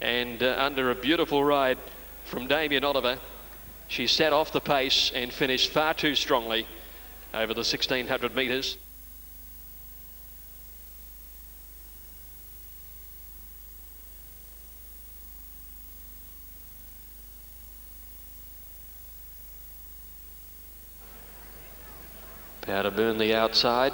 and under a beautiful ride from Damien Oliver, she set off the pace and finished far too strongly over the 1600 metres. Powder Burn the outside.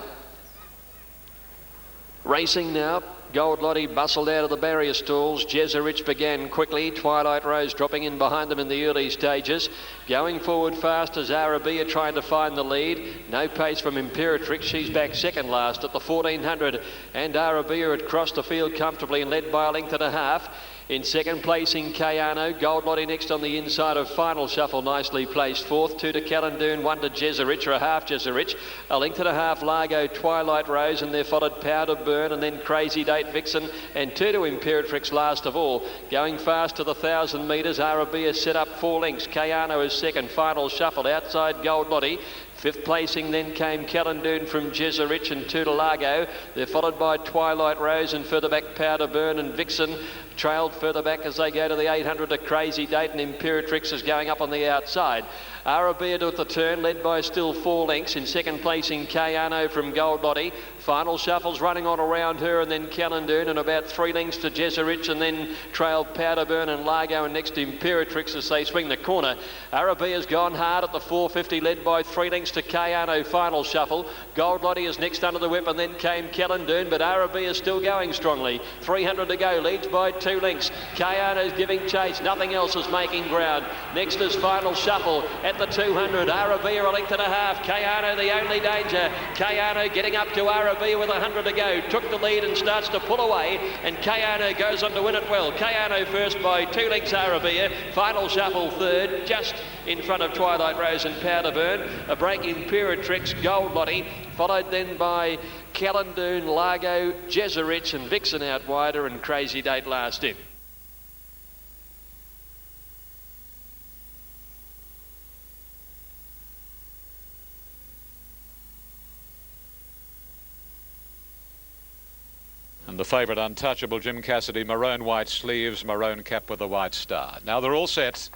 Racing now. Gold Lottie bustled out of the barrier stalls. Jeserich began quickly. Twilight Rose dropping in behind them in the early stages. Going forward fast as Arabia trying to find the lead. No pace from Imperatrix. She's back second last at the 1400. And Arabia had crossed the field comfortably and led by a length and a half. In second placing, Kayano. Gold Lottie next on the inside of Final Shuffle, nicely placed fourth. Two to Callandoon, one to Jeserich, or a half Jeserich. A length and a half, Largo, Twilight Rose, and they're followed Powder Burn, and then Crazy Date Vixen, and two to Imperatrix last of all. Going fast to the 1,000 metres, Arabia set up 4 lengths. Kayano is second, Final Shuffle, outside Gold Lottie. Fifth placing then came Callandoon from Jeserich and two to Largo. They're followed by Twilight Rose and further back Powder Burn and Vixen. Trailed further back as they go to the 800 to Crazy Date, and Imperatrix is going up on the outside. Arabia at the turn, led by still 4 lengths. In second placing, Kayano from Gold Lottie. Final Shuffle's running on around her, and then Callandoon, and about 3 lengths to Jeserich, and then trailed Powder Burn and Largo, and next Imperatrix as they swing the corner. Arabia's gone hard at the 450, led by 3 lengths to Kayano. Final Shuffle. Gold Lottie is next under the whip, and then came Callandoon, but Arabia is still going strongly. 300 to go, leads by 2 lengths. Kayano's giving chase, nothing else is making ground. Next is Final Shuffle at the 200. Arabia a length and a half. Kayano the only danger. Kayano getting up to Arabia with 100 to go. Took the lead and starts to pull away, and Kayano goes on to win it well. Kayano first by 2 lengths, Arabia. Final Shuffle third, just in front of Twilight Rose and Powder Burn. A break Imperatrix, Gold Lottie, followed then by Callandoon, Largo, Jeserich and Vixen out wider, and Crazy Date last in. And the favourite Untouchable, Jim Cassidy, maroon white sleeves, maroon cap with a white star. Now they're all set.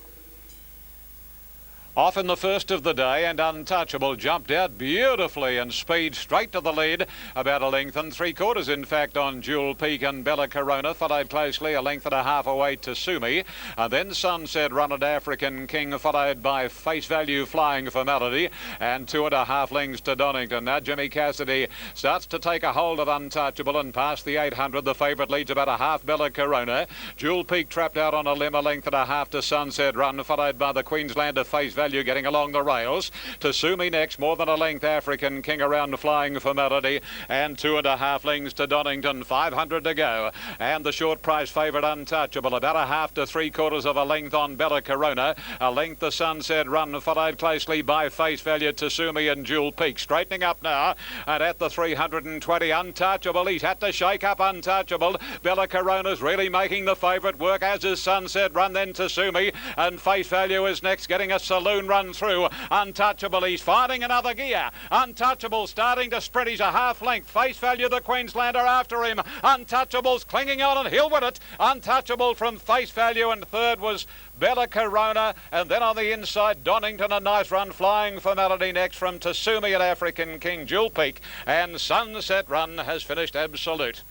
Off in the first of the day, and Untouchable jumped out beautifully and speed straight to the lead, about a length and 3/4 in fact on Jewel Peak and Bella Corona, followed closely a length and a half away to Sumi, and then Sunset Run at African King, followed by Face Value Flying for Melody, and 2.5 lengths to Donington. Now Jimmy Cassidy starts to take a hold of Untouchable, and past the 800 the favourite leads about a half Bella Corona. Jewel Peak trapped out on a limb, a length and a half to Sunset Run, followed by the Queenslander Face Value getting along the rails. To Sumi next, more than a length African King around Flying for Melody, and 2.5 lengths to Donington. 500 to go, and the short price favourite Untouchable about a half to 3/4 of a length on Bella Corona. A length the Sunset Run, followed closely by Face Value, to Sumi and Jewel Peak. Straightening up now, and at the 320 Untouchable, he's had to shake up Untouchable. Bella Corona's really making the favourite work, as is Sunset Run, then to Sumi, and Face Value is next, getting a saloon run through. Untouchable, he's finding another gear. Untouchable starting to spread, he's a half length. Face Value, the Queenslander, after him. Untouchable's clinging on, and he'll win it. Untouchable from Face Value, and third was Bella Corona, and then on the inside Donington, a nice run. Flying for Melody next from Tasumi and African King. Jewel Peak and Sunset Run has finished absolute.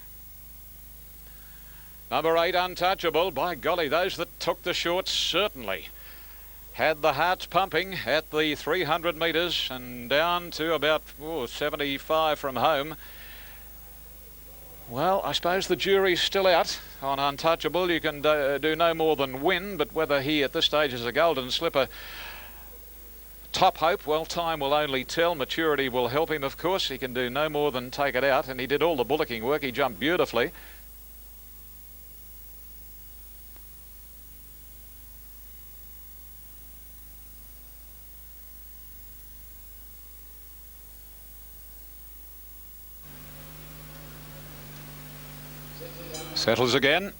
Number 8 Untouchable, by golly, those that took the shorts certainly had the hearts pumping at the 300 metres, and down to about 75 from home. Well, I suppose the jury's still out on Untouchable. You can do no more than win, but whether he at this stage is a golden slipper top hope, well, time will only tell. Maturity will help him, of course. He can do no more than take it out, and he did all the bullocking work. He jumped beautifully. Settles again.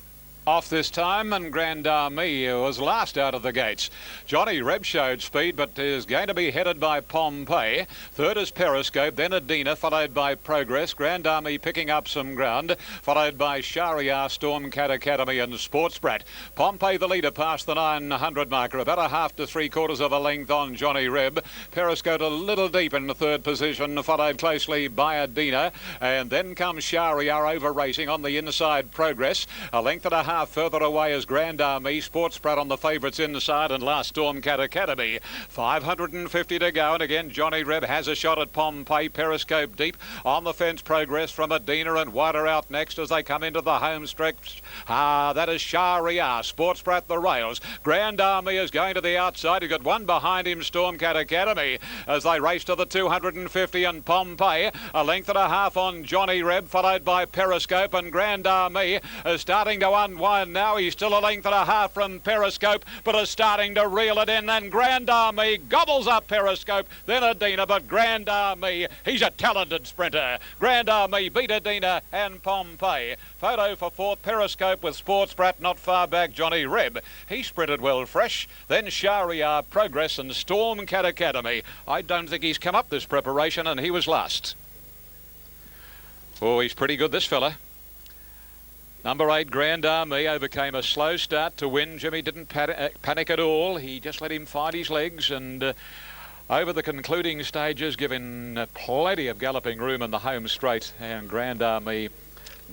Off this time, and Grand Army was last out of the gates. Johnny Reb showed speed, but is going to be headed by Pompeii. Third is Periscope, then Adina, followed by Progress. Grand Army picking up some ground, followed by Shahryar, Stormcat Academy and Sports Brat. Pompeii the leader past the 900 marker, about a half to 3/4 of a length on Johnny Reb. Periscope a little deep in the third position, followed closely by Adina, and then comes Shahryar over racing on the inside. Progress, a length and a half further away is Grand Army. Sports Brat on the favourites inside, and last Stormcat Academy. 550 to go, and again Johnny Reb has a shot at Pompeii. Periscope deep on the fence. Progress from Adina, and wider out next as they come into the home stretch. That is Shahryar. Sports Brat the rails. Grand Army is going to the outside. You've got one behind him, Stormcat Academy, as they race to the 250, and Pompeii a length and a half on Johnny Reb, followed by Periscope, and Grand Army is starting to unwind now. He's still a length and a half from Periscope, but is starting to reel it in, and Grand Army gobbles up Periscope, then Adina, but Grand Army, he's a talented sprinter. Grand Army beat Adina and Pompeii. Photo for fourth, Periscope with Sports Brat not far back, Johnny Reb. He sprinted well fresh, then Shahryar, Progress and Stormcat Academy. I don't think he's come up this preparation, and he was last. Oh, he's pretty good, this fella. Number 8, Grand Army, overcame a slow start to win. Jimmy didn't panic at all. He just let him find his legs, and over the concluding stages, given plenty of galloping room in the home straight, and Grand Army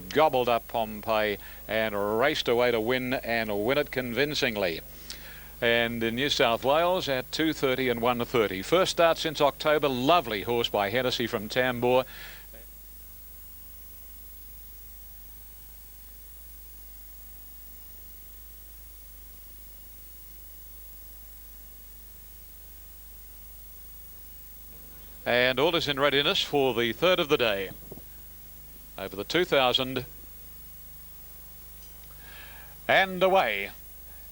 gobbled up Pompeii and raced away to win, and win it convincingly. And in New South Wales at 2:30 and 1:30. First start since October. Lovely horse by Hennessy from Tambour. And all is in readiness for the third of the day over the 2000, and away.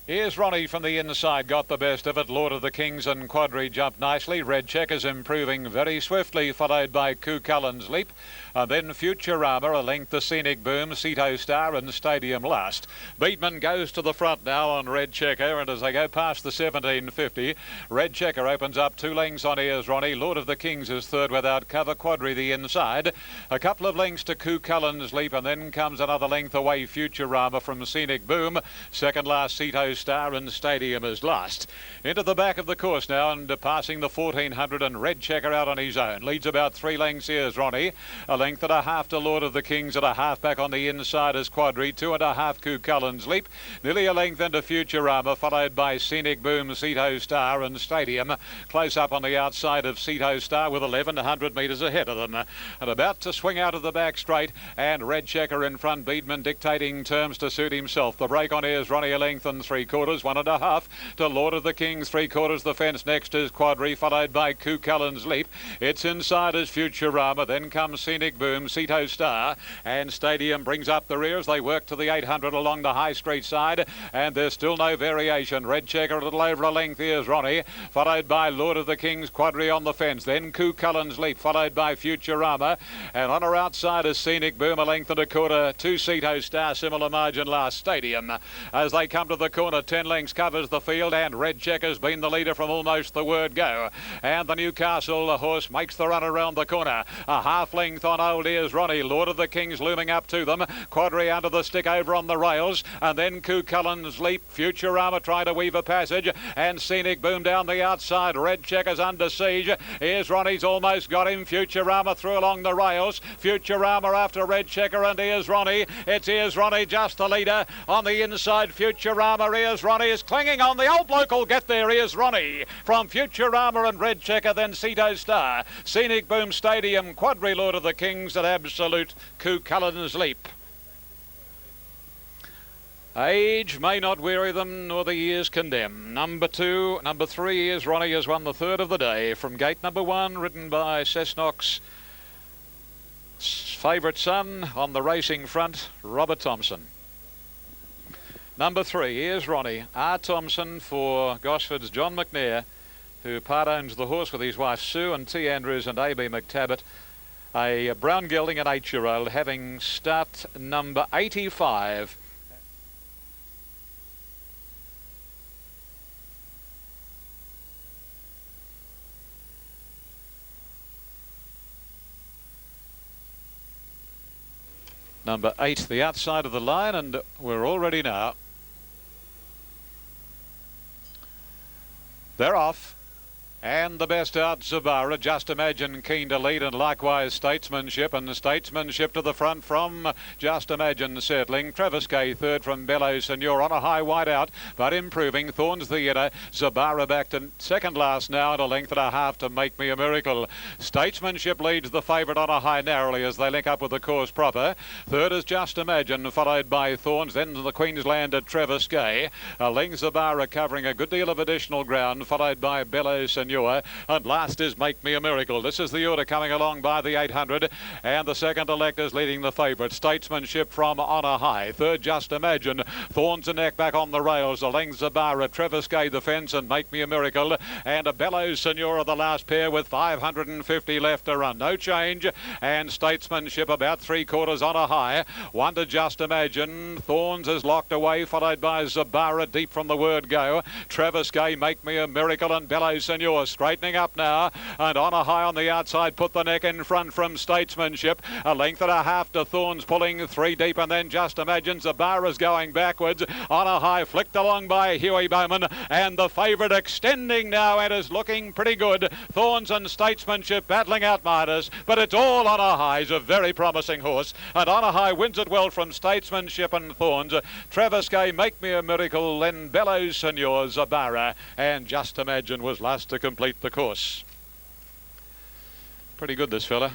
Here's Ronnie from the inside, got the best of it. Lord of the Kings and Quadri jumped nicely. Red Checkers improving very swiftly, followed by Cuchullen's Leap. And then Futurama, a length to Scenic Boom, Ceto Star and Stadium last. Beatman goes to the front now on Red Checker, and as they go past the 1750, Red Checker opens up 2 lengths on Here's Ronnie. Lord of the Kings is third without cover. Quadri the inside. A couple of lengths to Cuchullen's Leap, and then comes another length away, Futurama from Scenic Boom. Second last, Ceto Star and Stadium is last. Into the back of the course now, and passing the 1400, and Red Checker out on his own. Leads about 3 lengths. Here's Ronnie. A length and a half to Lord of the Kings, and a half back on the inside is Quadri. 2.5 Cuchullen's Leap. Nearly a length into Futurama, followed by Scenic Boom, Ceto Star and Stadium. Close up on the outside of Ceto Star with 1100 metres ahead of them. And about to swing out of the back straight, and Red Checker in front. Beatman dictating terms to suit himself. The break on Here's Ronnie, a length and 3/4. 1.5 to Lord of the Kings. 3/4 the fence. Next is Quadri, followed by Cuchullen's Leap. It's inside as Futurama. Then comes Scenic Boom, Ceto Star, and Stadium brings up the rear as they work to the 800 along the High Street side, and there's still no variation. Red Checker a little over a length. Here's Ronnie, followed by Lord of the Kings. Quadri on the fence. Then Cuchullen's Leap, followed by Futurama, and on her outside is Scenic Boom, a length and 1/4 to Ceto Star. Similar margin last, Stadium. As they come to the corner, 10 lengths covers the field, and Red Checker's been the leader from almost the word go. And the Newcastle horse makes the run around the corner. A half length on old Here's Ronnie. Lord of the Kings looming up to them. Quadri under the stick over on the rails, and then Cuchullen's Leap. Futurama trying to weave a passage, and Scenic Boom down the outside. Red Checker's under siege. Here's Ronnie's almost got him. Futurama through along the rails. Futurama after Red Checker, and Here's Ronnie. It's Here's Ronnie just the leader on the inside. Futurama. Here's Ronnie is clinging on. The old bloke will get there. Here's Ronnie from Futurama and Red Checker, then Ceto Star, Scenic Boom, Stadium, Quadri, Lord of the Kings, and Absolute Cuchullen's Leap. Age may not weary them, nor the years condemn. Number 3 Here's Ronnie has won the third of the day from gate number 1, ridden by Cessnock's favourite son on the racing front, Robert Thompson. Number 3, Here's Ronnie. R. Thompson for Gosford's John McNair, who part owns the horse with his wife Sue, and T. Andrews and A.B. McTabbert. A brown gelding, an 8-year-old, having start number 85. Number 8, the outside of the line, and we're all ready now. They're off. And the best out, Zabara, Just Imagine, keen to lead, and likewise Statesmanship, and Statesmanship to the front from Just Imagine settling. Travisque third from Bello Senor on a high wide out, but improving. Thorns Theatre, Zabara back to second last now at a length and a half to Make Me a Miracle. Statesmanship leads the favourite on a high narrowly as they link up with the course proper. Third is Just Imagine, followed by Thorns, then the Queenslander Travisque. A length Zabara covering a good deal of additional ground, followed by Bello Senor. And last is Make Me a Miracle. This is the order coming along by the 800, and the second elect is leading the favourite. Statesmanship from On a High. Third, Just Imagine. Thorns and Neck back on the rails. Aleng Zabara, Travisque the fence, and Make Me a Miracle. And a Bello Senora the last pair with 550 left to run. No change. And Statesmanship about 3/4 On a High. One to Just Imagine. Thorns is locked away, followed by Zabara deep from the word go. Travisque, Make Me a Miracle, and Bello Senor straightening up now, and On a High on the outside put the neck in front from Statesmanship. A length and a half to Thorns, pulling 3 deep, and then Just Imagine. Zabara's going backwards. On a High flicked along by Huey Bowman, and the favourite extending now and is looking pretty good. Thorns and Statesmanship battling out Midas, but it's all On a High. He's a very promising horse, and On a High wins it well from Statesmanship and Thorns. Travisque, Make Me a Miracle, then Bello Senor, Zabara, and Just Imagine was last to complete the course. Pretty good, this fella.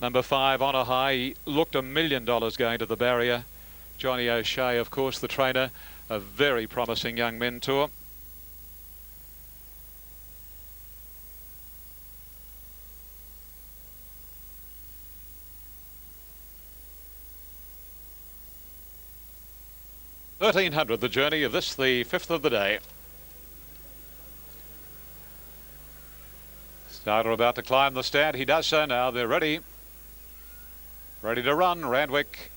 Number 5, On a High. He looked $1 million going to the barrier. Johnny O'Shea, of course, the trainer, a very promising young mentor. $1,300, the journey of this, the 5th of the day. Starter about to climb the stand. He does so now. They're ready. Ready to run. Randwick.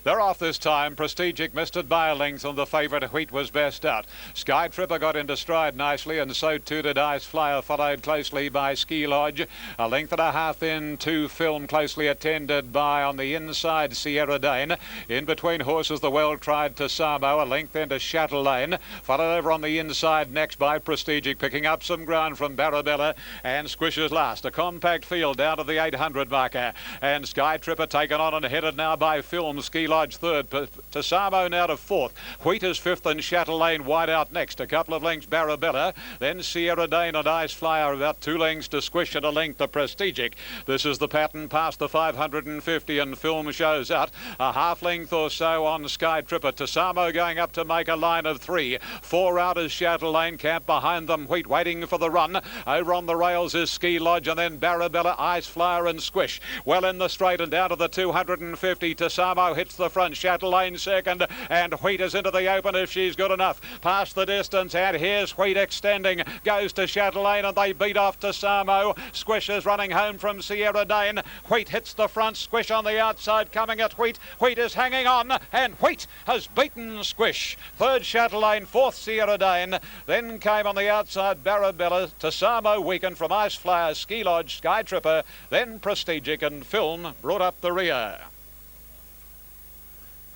They're off this time. Prestigic missed it by a length, and the favourite Wheat was best out. Sky Tripper got into stride nicely, and so too did Ice Flyer, followed closely by Ski Lodge. A length and a half in to Film, closely attended by on the inside Sierra Dane. In between horses, the well-tried Tasamo, a length into Chatelaine. Followed over on the inside next by Prestigic, picking up some ground from Barabella, and Squishes last. A compact field down to the 800 marker, and Sky Tripper taken on and headed now by Film. Ski Lodge third, Tasamo now to 4th. Wheat is 5th, and Chatelaine wide out next. A couple of lengths Barabella, then Sierra Dane and Ice Flyer about 2 lengths to Squish, and a length to Prestigic. This is the pattern past the 550, and Film shows out a half length or so on Sky Tripper. Tasamo going up to make a line of 3. 4 out is Chatelaine, camp behind them Wheat waiting for the run. Over on the rails is Ski Lodge, and then Barabella, Ice Flyer and Squish. Well in the straight and down to the 250. Tasamo hits the front, Chatelaine second, and Wheat is into the open if she's good enough. Past the distance, and here's Wheat extending. Goes to Chatelaine, and they beat off Tasamo. Squish is running home from Sierra Dane. Wheat hits the front, Squish on the outside coming at Wheat. Wheat is hanging on, and Wheat has beaten Squish. Third Chatelaine, 4th Sierra Dane. Then came on the outside Barabella. Tasamo weakened from Ice Flyer, Ski Lodge, Sky Tripper, then Prestigic, and Film brought up the rear.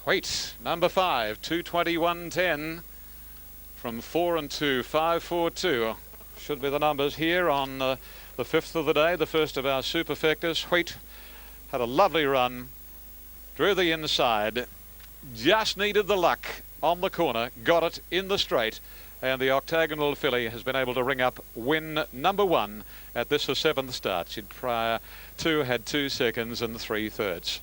Wheat, number 5, 221.10 from 4 and 2, 542. Should be the numbers here on the 5th of the day, the first of our superfectas. Wheat had a lovely run, drew the inside, just needed the luck on the corner, got it in the straight, and the octagonal filly has been able to ring up win number 1 at this her 7th start. She'd prior to had 2 seconds and 3/3.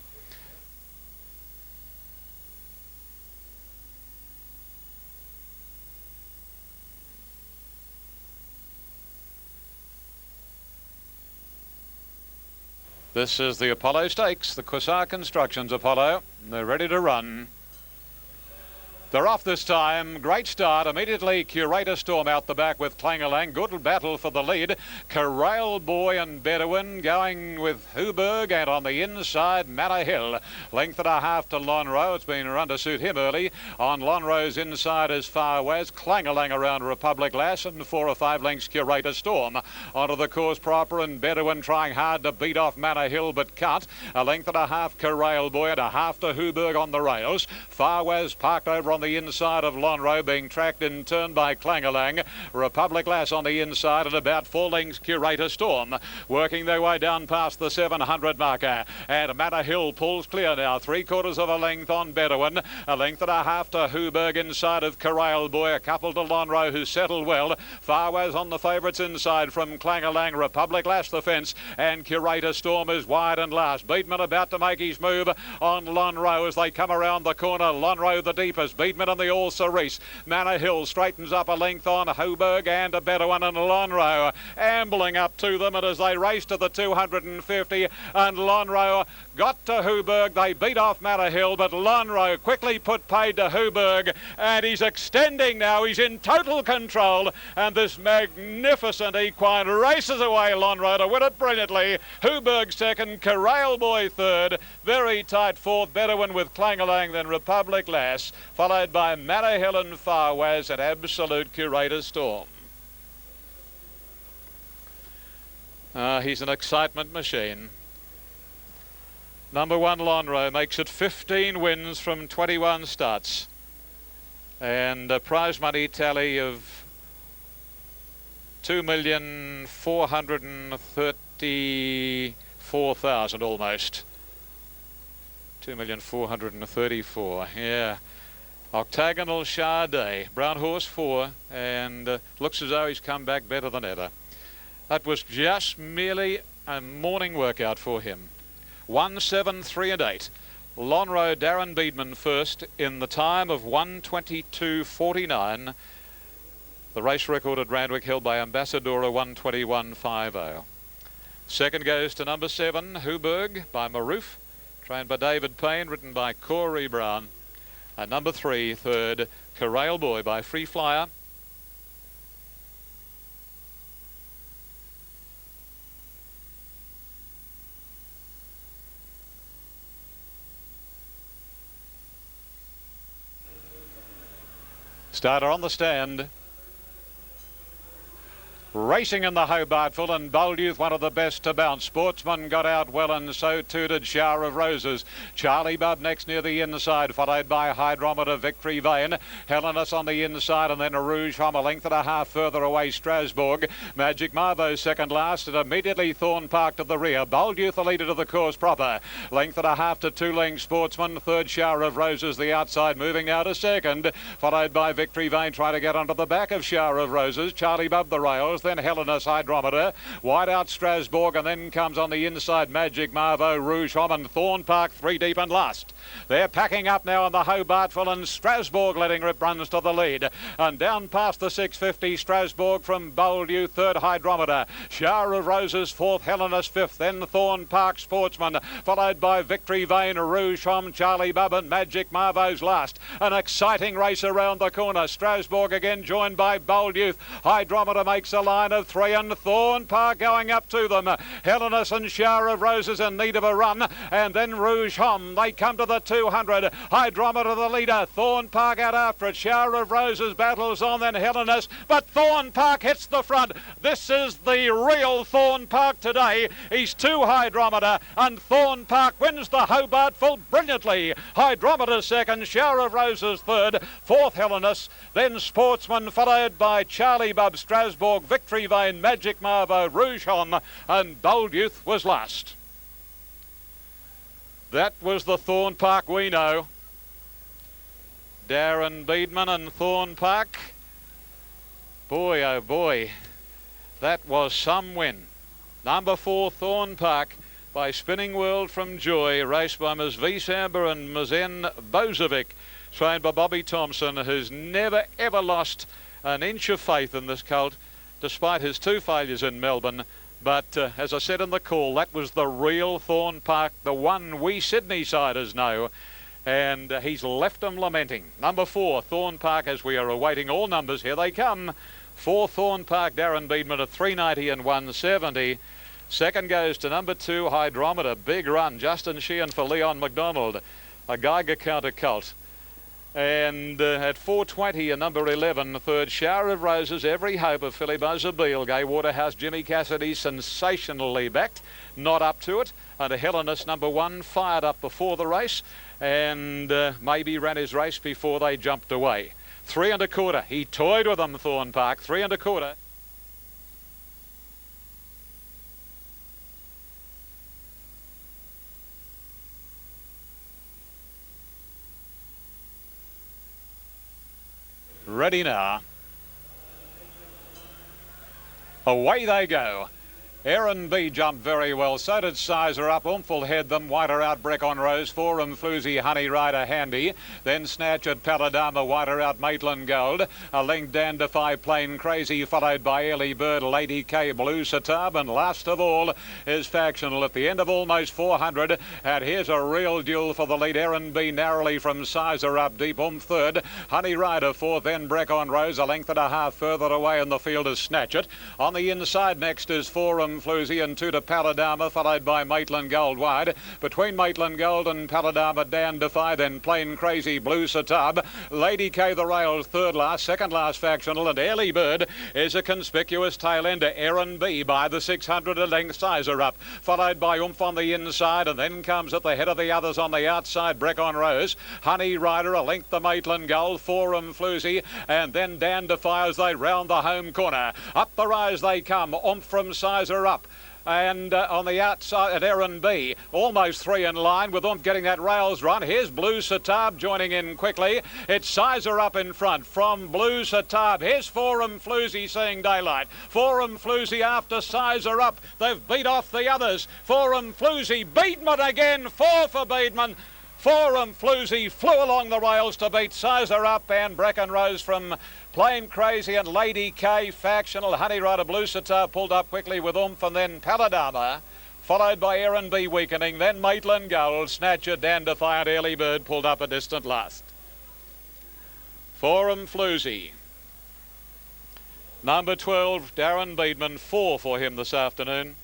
This is the Apollo Stakes, the Quasar Constructions Apollo. They're ready to run. They're off this time. Great start. Immediately Curator Storm out the back with Clangalang. Good battle for the lead. Corral Boy and Bedouin going with Huberg, and on the inside Manor Hill. Length and a half to Lonro. It's been run to suit him early. On Lonro's inside is Far West. Clangalang around Republic Lass, and 4 or 5 lengths Curator Storm. Onto the course proper, and Bedouin trying hard to beat off Manor Hill but can't. A length and a half Corral Boy and a half to Huberg on the rails. Far West parked over on the inside of Lonro, being tracked in turn by Clangalang. Republic Lass on the inside, and about 4 lengths Curator Storm, working their way down past the 700 marker. And Manor Hill pulls clear now, 3/4 of a length on Bedouin, a length and a half to Huberg inside of Corral Boy, a couple to Lonro who settled well. Farwaz on the favourites inside from Clangalang. Republic Lass the fence, and Curator Storm is wide and last. Beatman about to make his move on Lonro as they come around the corner. Lonro the deepest, Beatman and the All Cerise. Manor Hill straightens up a length on Huberg and a Bedouin, and Lonro ambling up to them, and as they race to the 250, and Lonro got to Huberg, they beat off Manor Hill, but Lonro quickly put paid to Huberg, and he's extending now. He's in total control, and this magnificent equine races away Lonro to win it brilliantly. Huberg second, Corral Boy third, very tight fourth, Bedouin with Clangalang, then Republic Lass, followed by Manor Hill and Farwaz and Absolute Curator Storm. He's an excitement machine. Number 1 Lonro makes it 15 wins from 21 starts, and a prize money tally of 2,434,000 almost. 2,434,000, yeah. Octagonal Chardet, brown horse 4, and looks as though he's come back better than ever. That was just merely a morning workout for him. 1, 7, 3 and 8. Lonro Darren Beedman first in the time of 1:22.49. The race record at Randwick held by Ambassadora 1:21.50. Second goes to number 7 Huberg by Maroof, trained by David Payne, written by Corey Brown. And number 3 third Corral Boy by Free Flyer. Starter on the stand. Racing in the Hobartful, and Bold Youth one of the best to bounce. Sportsman got out well, and so too did Shower of Roses. Charlie Bub next near the inside, followed by Hydrometer, Victory Vane. Helenus on the inside, and then a Rouge from a length and a half further away, Strasbourg. Magic Marvo second last, and immediately Thorn Park to the rear. Bold Youth the leader to the course proper. Length and a half to 2 lengths Sportsman. Third Shower of Roses the outside, moving now to second, followed by Victory Vane trying to get onto the back of Shower of Roses. Charlie Bub the rails, then Helenus Hydrometer, wide out Strasbourg, and then comes on the inside Magic Marvo, Rouge Homme, and Thorn Park 3 deep and last. They're packing up now on the Hobartful, and Strasbourg letting rip runs to the lead, and down past the 650 Strasbourg from Bold Youth, third Hydrometer, Shower of Roses fourth, Helenus fifth, then Thorn Park Sportsman, followed by Victory Vane, Rouge Homme, Charlie Bub, and Magic Marvo's last. An exciting race around the corner. Strasbourg again joined by Bold Youth. Hydrometer makes a line of 3, and Thorn Park going up to them. Helenus and Shower of Roses in need of a run, and then Rouge Homme. They come to the 200. Hydrometer the leader. Thorn Park out after it. Shower of Roses battles on, then Helenus, but Thorn Park hits the front. This is the real Thorn Park today. He's 2 Hydrometer, and Thorn Park wins the Hobartful brilliantly. Hydrometer second, Shower of Roses third, fourth Helenus, then Sportsman, followed by Charlie Bub, Strasbourg, Victory Vane, Magic Marvo, Rouge Homme, and Bold Youth was last. That was the Thorn Park we know. Darren Beedman and Thorn Park. Boy, oh boy, that was some win. Number 4 Thorn Park by Spinning World from Joy, raced by Ms. V. Samber and Ms. N. Bozovic, trained by Bobby Thompson, who's never ever lost an inch of faith in this colt, despite his 2 failures in Melbourne. But as I said in the call, that was the real Thorn Park, the one we Sydney siders know. and he's left them lamenting. Number 4, Thorn Park, as we are awaiting all numbers. Here they come. 4, Thorn Park, Darren Beedman at 390 and 170. Second goes to number 2, Hydrometer. Big run. Justin Sheehan for Leon McDonald. A Geiger Counter Colt. And at 420 and number 11, third, Shower of Roses, Every Hope of Philly Buzzerbeel. Gay Waterhouse, Jimmy Cassidy, sensationally backed, not up to it. And a Hellenist, number 1, fired up before the race and maybe ran his race before they jumped away. 3 1/4. He toyed with them, Thorn Park. 3 1/4. Ready now. Away they go. Aaron B jumped very well. So did Sizer Up. Umful head them. Whiter out, Brecon Rose. Forum Floozy, Honey Rider Handy. Then Snatch at Paladama. Whiter out, Maitland Gold. A link Dandify, Plain Crazy, followed by Ellie Bird, Lady K, Blue Satab, and last of all is Factional at the end of almost 400. And here's a real duel for the lead. Aaron B narrowly from Sizer Up. Deep third. Honey Rider fourth. Then Brecon Rose. A length and a half further away in the field is Snatch It. On the inside next is Forum Floozy and 2 to Paladama, followed by Maitland Gold wide. Between Maitland Gold and Paladama, Dandify, then Plain Crazy, Blue Satab. Lady K the rails, third last, second last Factional, and Early Bird is a conspicuous tail ender. Aaron B by the 600 a length. Sizer Up, followed by Oomph on the inside, and then comes at the head of the others on the outside, Brecon Rose. Honey Rider, a length the Maitland Gold, Forum Floozy, and then Dandify as they round the home corner. Up the rise they come, Oomph from Sizer Up. And on the outside at Aaron B, almost 3 in line with Oomph getting that rails run. Here's Blue Satab joining in quickly. It's Sizer Up in front from Blue Satab. Here's Forum Floozy seeing daylight. Forum Floozy after Sizer Up. They've beat off the others. Forum Floozy, Beedman again, 4 for Beedman. Forum Floozy flew along the rails to beat Sizer Up and Brecon Rose from Plain Crazy and Lady K. Factional. Honey Rider, Blue Satar pulled up quickly with Oomph, and then Paladama, followed by Aaron B weakening, then Maitland Gold, Snatcher, Dandify and Early Bird pulled up a distant last. Forum Floozy. Number 12, Darren Beedman, 4 for him this afternoon.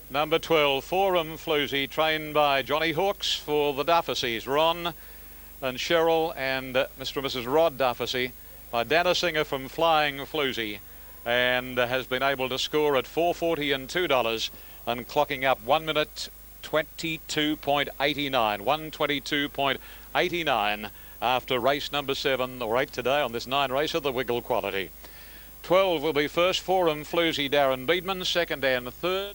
Number 12, Forum Floozy, trained by Johnny Hawks for the Dufficies, Ron and Cheryl and Mr. and Mrs. Rod Dufficy, by Dana Singer from Flying Floozy, and has been able to score at $4.40 and $2 and clocking up 1 minute 22.89, 1:22.89 after race number 7 or 8 today on this 9 race of the Wiggle quality. 12 will be first, Forum Floozy, Darren Beedman, second and third.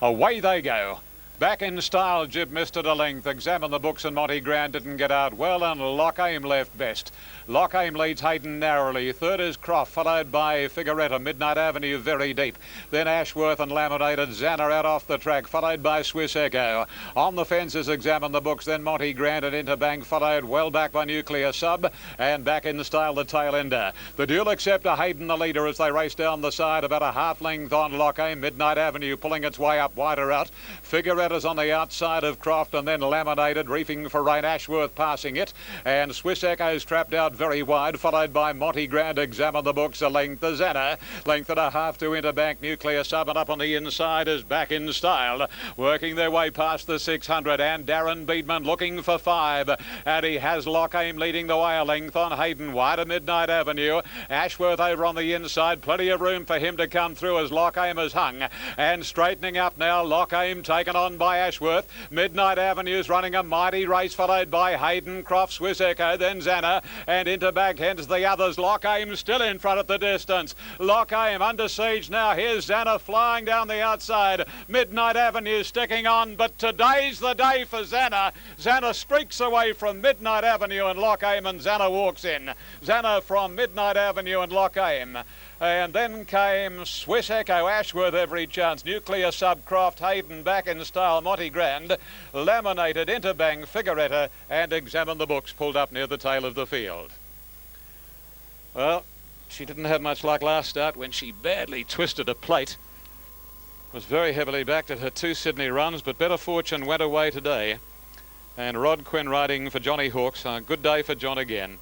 Away they go. Back in style, Jib missed it a length. Examine the books and Monty Grant didn't get out well, and Lock Aim left best. Lock Aim leads Hayden narrowly. Third is Croft, followed by Figuretta. Midnight Avenue very deep. Then Ashworth and Laminated. Zanna out off the track, followed by Swiss Echo. On the fences, Examine the books, then Monty Grant and Interbank, followed well back by Nuclear Sub, and back in style the tail ender. The Dual Acceptor, Hayden the leader as they race down the side, about a half length on Lock Aim. Midnight Avenue pulling its way up, wider out. Figuretta on the outside of Croft, and then Laminated, reefing for rain. Ashworth passing it, and Swiss Echo's trapped out very wide, followed by Monty Grant. Examine the books, a length the Zanna, length and a half to Interbank. Nuclear Sub, and up on the inside is Back in Style, working their way past the 600, and Darren Beedman looking for 5, and he has Lock Aim leading the way, a length on Hayden, wide of Midnight Avenue. Ashworth over on the inside, plenty of room for him to come through as Lock Aim is hung, and straightening up now, Lock Aim taken on by Ashworth. Midnight Avenue's running a mighty race, followed by Hayden, Croft, Swiss Echo, then Zanna, and Interbank hence the others. Lock Aim still in front at the distance. Lock Aim under siege now. Here's Zanna flying down the outside. Midnight Avenue sticking on, but today's the day for Zanna. Zanna streaks away from Midnight Avenue and Lock Aim, and Zanna walks in. Zanna from Midnight Avenue and Lock Aim. And then came Swiss Echo, Ashworth every chance, Nuclear Subcroft, Hayden back in style, Monty Grand, Laminated, Interbang, Figuretta, and Examine the Books pulled up near the tail of the field. Well, she didn't have much luck last start when she badly twisted a plate. Was very heavily backed at her 2 Sydney runs, but better fortune went away today. And Rod Quinn riding for Johnny Hawkes. A good day for John again.